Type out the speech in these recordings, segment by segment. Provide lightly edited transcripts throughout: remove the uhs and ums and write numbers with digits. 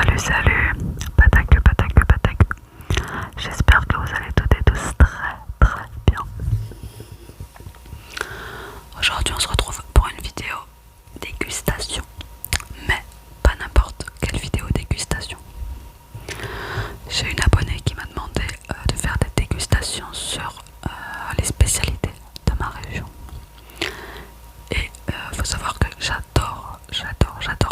Salut, salut, patac. J'espère que vous allez toutes et tous très bien. Aujourd'hui on se retrouve pour une vidéo dégustation, mais pas n'importe quelle vidéo dégustation. J'ai une abonnée qui m'a demandé de faire des dégustations sur les spécialités de ma région. Et faut savoir que j'adore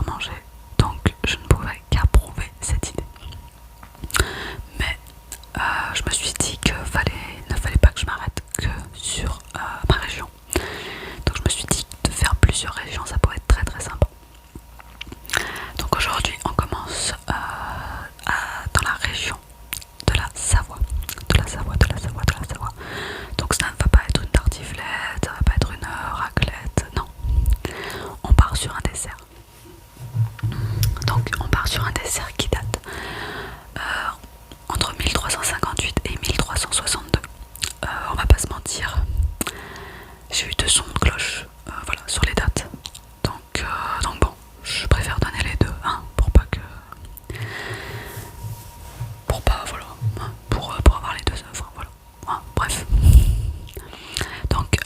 manger, donc je ne pouvais qu'approuver cette idée. Mais je me suis dit qu'il ne fallait pas que je m'arrête que sur ma région. Donc je me suis dit de faire plusieurs régions, ça pourrait être très sympa. Donc aujourd'hui on commence dans la région de la Savoie. Donc ça ne va pas être une tartiflette, ça ne va pas être une raclette, non. On part sur un dessert. Donc on part sur un dessert qui date entre 1358 et 1362. On va pas se mentir, j'ai eu deux sons de cloche voilà, sur les dates. Donc bon, je préfère donner les deux, hein, pour avoir les deux œuvres, voilà. Hein, bref. Donc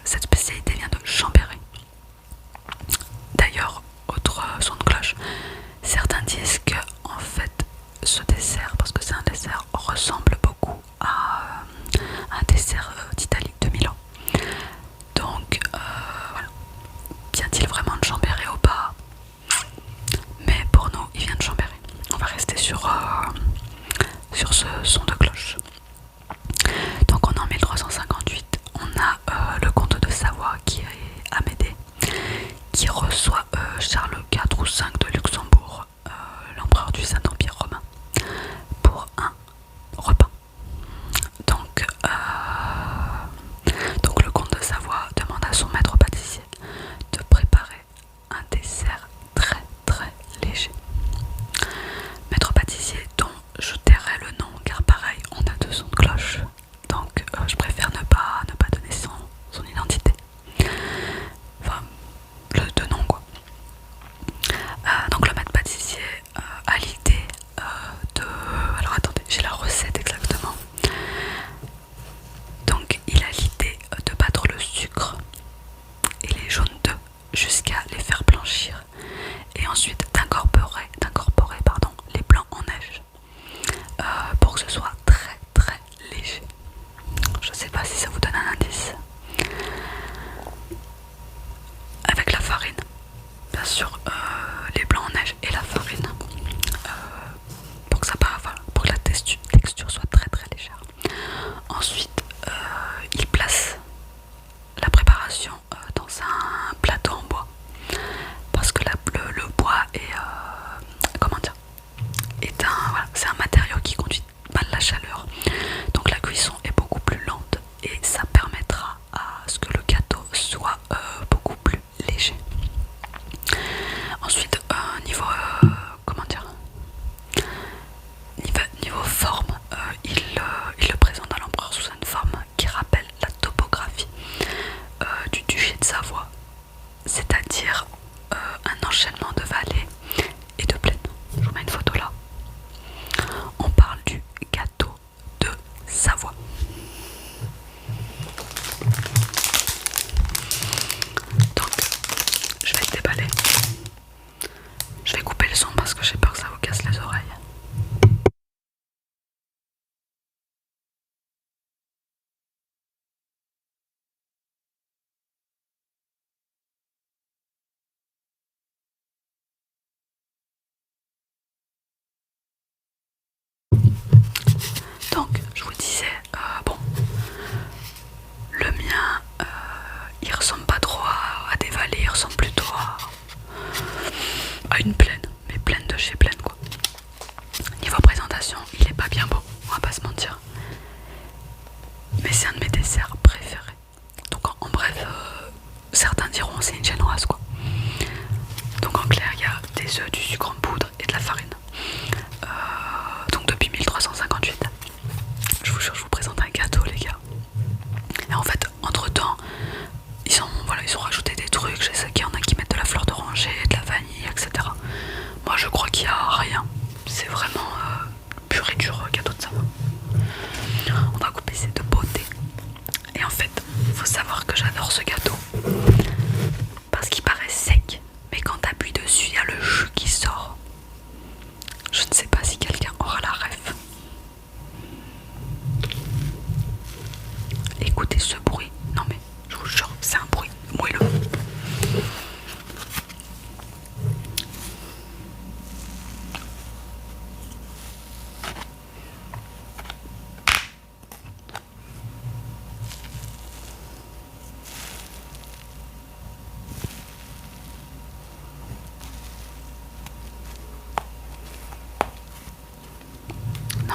cette spécialité vient de Chambéry. D'ailleurs, autre son de cloche, certains disent que en fait ce dessert, parce que c'est un dessert, ressemble beaucoup à un dessert d'Italie, de Milan. Donc voilà, vient-il vraiment de Chambéry ou pas? Mais pour nous il vient de Chambéry. On va rester sur ce son de cloche. Donc on est en 1358, on a le comte de Savoie qui est Amédée, qui reçoit Charles IV ou V de Luxembourg, l'empereur du Saint-Empire romain, pour un repas. Donc le comte de Savoie demande à son maître pâtissier de préparer un dessert très léger. Maître pâtissier dont je tairai le nom car pareil on a deux sons de cloche, donc je préfère ne pas donner son identité, enfin le deux noms quoi. Donc le maître pâtissier a l'idée alors attendez, j'ai la recette exactement. Donc il a l'idée de battre le sucre et les jaunes d'œufs jusqu'à les faire blanchir, et ensuite d'incorporer les blancs en neige pour que ce soit très léger. Je sais pas si ça vous donne un indice. Avec la farine, bien sûr, les blancs en neige et la farine, pour que pour que la texture soit très légère. Ensuite il place la préparation dans un plateau en bois, parce que le bois est c'est un matériau qui conduit mal la chaleur, donc la cuisson est beaucoup plus lente et ça permettra à ce que le gâteau soit beaucoup plus léger. Ensuite niveau forme, il le présente à l'empereur sous une forme qui rappelle la topographie du duché de Savoie, c'est-à-dire un enchaînement de vallées et de plaines. Je vous mets une photo là. On parle du gâteau de Savoie. Donc je vais le déballer. Je vais couper le son parce que j'ai peur que ça vous casse les oreilles. Donc je vous disais, bon, le mien il ressemble pas trop à des vallées, il ressemble plutôt à une plaine, mais plaine de chez plaine quoi. Niveau présentation, il est pas bien beau, on va pas se mentir, mais c'est un de mes desserts préférés. Donc en bref, certains diront c'est une génoise quoi. Donc en clair il y a des œufs, du sucre en poudre et de la farine. Donc depuis 1358, je vous jure, je vous présente un gâteau les gars. Et en fait entre temps ils ont rajouté des trucs. Je sais qu'il y en a qui mettent de la fleur d'oranger, de la vanille, etc. Moi je crois qu'il y a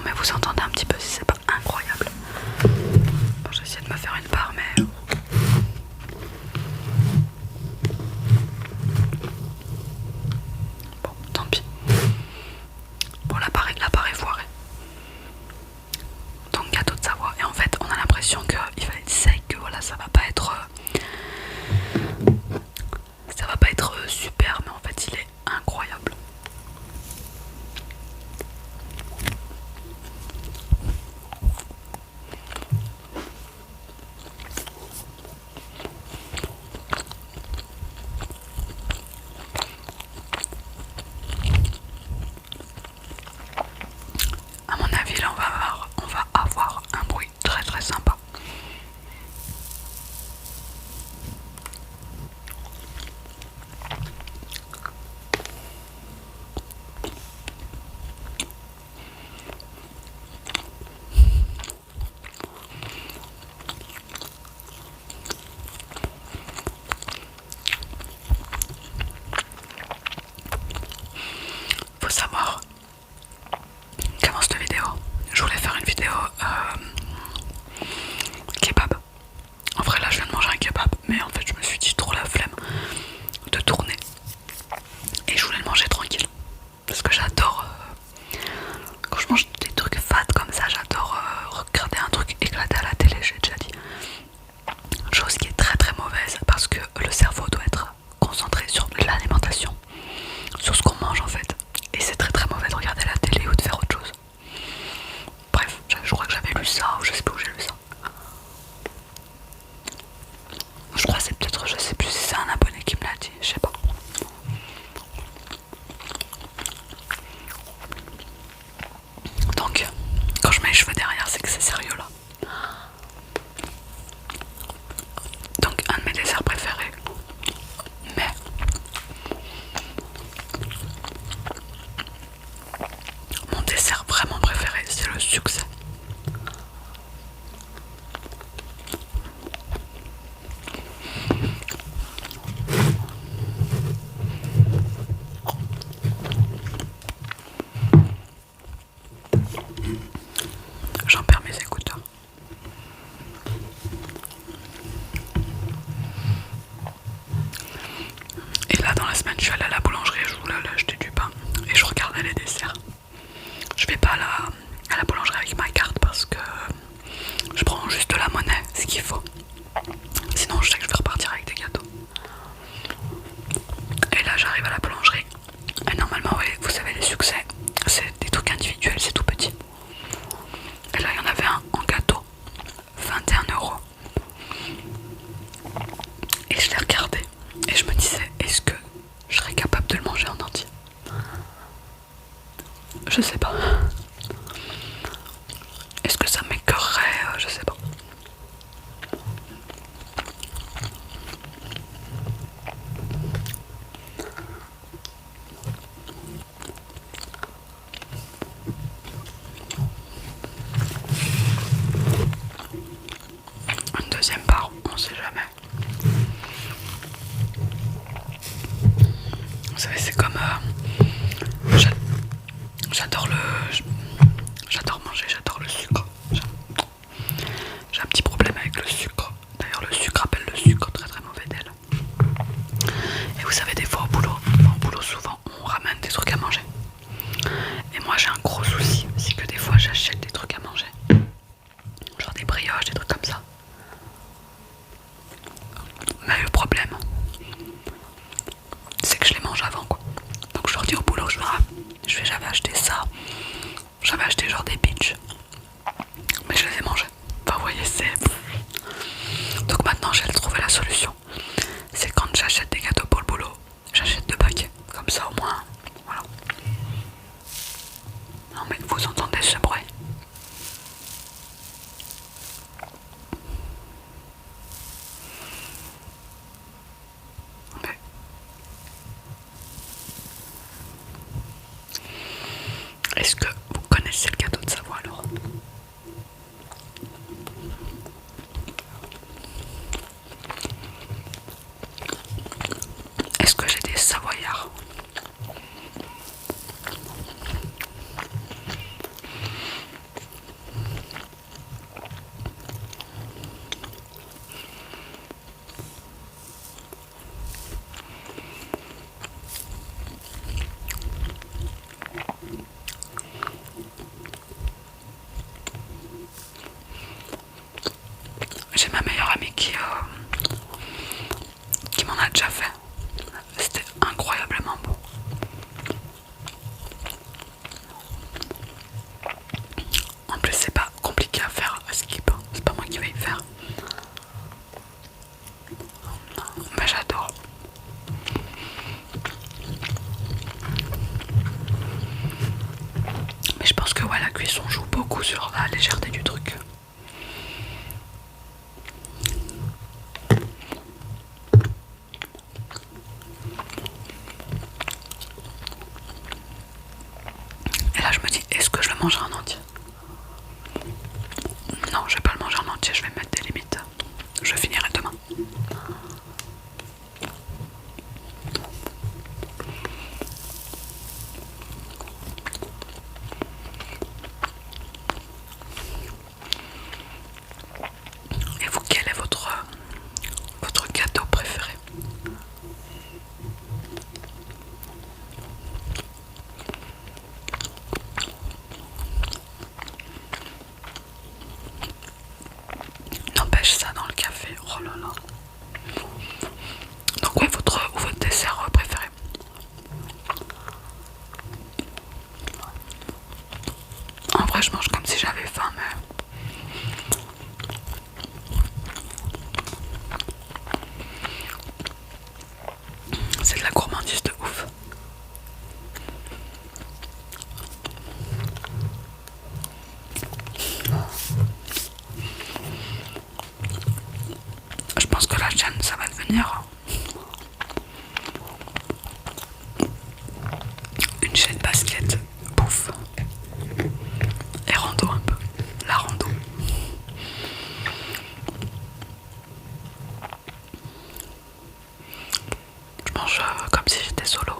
Non mais vous entendez un petit peu si c'est pas incroyable. Bon, j'ai essayé de me faire une part mais... Bon, tant pis. Bon, l'appareil foiré. Donc gâteau de Savoie. Et en fait on a l'impression qu'il va être sec, que voilà ça va pas être... Ça va pas être super, mais en fait il est incroyable. À mon avis là on va avoir un bruit très très sympa. Faut savoir qu'avant cette vidéo, je voulais faire une vidéo kebab. En vrai là je viens de manger un kebab, mais en fait je me suis dit trop la flemme de tourner. Et je voulais le manger tranquille. Parce que j'adore, quand je mange des trucs fat comme ça, j'adore regarder un truc éclater à la télé, j'ai déjà dit. Chose qui est très très mauvaise parce que le cerveau doit être concentré sur l'alimentation, sur ce qu'on mange en fait. Et c'est très très mauvais de regarder la télé ou de faire autre chose. Bref, je crois que j'avais lu ça ou je sais plus où j'ai lu ça. Je crois que c'est peut-être, je sais plus si c'est un abonné qui me l'a dit, je sais pas. Donc, quand je mets les cheveux derrière, c'est que c'est sérieux là. Donc, un de mes desserts préférés. Mais mon dessert vraiment préféré, c'est le succès. J'en perds mes écouteurs. Et là dans la semaine je suis allée à la boulangerie, je voulais aller acheter du pain et je regardais les desserts. Je vais pas à la boulangerie avec ma carte parce que je prends juste de la monnaie, ce qu'il faut. Sinon je sais que je vais repartir avec des gâteaux. Et là j'arrive à la boulangerie. Et normalement oui, vous savez les succès, c'est des trucs individuels, c'est tout petit. Et là il y en avait un en gâteau, 21 €. Et je l'ai regardé et je me disais, est-ce que je serais capable de le manger en entier? Je sais pas. Est-ce que ça m'écœurerait? Je sais pas. Une deuxième part, on sait jamais. Vous savez, c'est comme... j'adore manger, j'adore le sucre. J'ai un petit problème avec le sucre. D'ailleurs, le sucre appelle le sucre, très très mauvais d'elle. Et vous savez, des fois au boulot souvent, on ramène des trucs à manger. Et moi, j'ai un gros souci, c'est que des fois, j'achète des trucs à manger. Genre des brioches, des trucs comme ça. Mais le problème, c'est que je les mange avant, quoi. Donc je leur dis au boulot, j'avais acheté ça. J'avais acheté genre des bitches. Mais je les ai mangés. Enfin, vous voyez, c'est... Donc maintenant, j'ai trouvé la solution. C'est quand j'achète des gâteaux pour le boulot, j'achète 2 paquets. Comme ça, au moins, voilà. Non mais vous entendez ce bruit? Mais... Est-ce que vous connaissez le gâteau de Savoie alors? Est-ce que j'ai des Savoyards? J'ai ma meilleure amie qui m'en a déjà fait. C'était incroyablement bon. En plus c'est pas compliqué à faire à Skip, c'est pas moi qui vais y faire. Mais j'adore. Mais je pense que ouais, la cuisson joue beaucoup sur la légèreté du truc. Et là je me dis, est-ce que je le mangerai en entier? Non, je vais pas le manger en entier, je vais mettre des limites. Je finirai demain. Et vous, quel est votre gâteau préféré? N'empêche ça dans le café, oh là là. Donc ouais, votre dessert préféré? En vrai, je mange comme si j'avais faim, mais c'est de la gourmandise de ouf. Je pense que la chaîne, ça va devenir une chaîne basket, bouffe et rando un peu. La rando. Je mange comme si j'étais solo.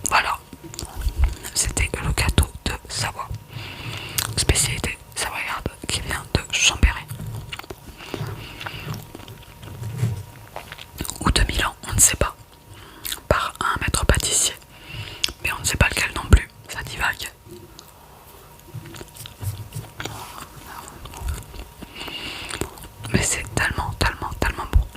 Voilà, c'était le gâteau de Savoie, spécialité savoyarde qui vient de Chambéry ou de Milan, on ne sait pas, par un maître pâtissier, mais on ne sait pas lequel non plus, ça divague. Mais c'est tellement, tellement, tellement bon.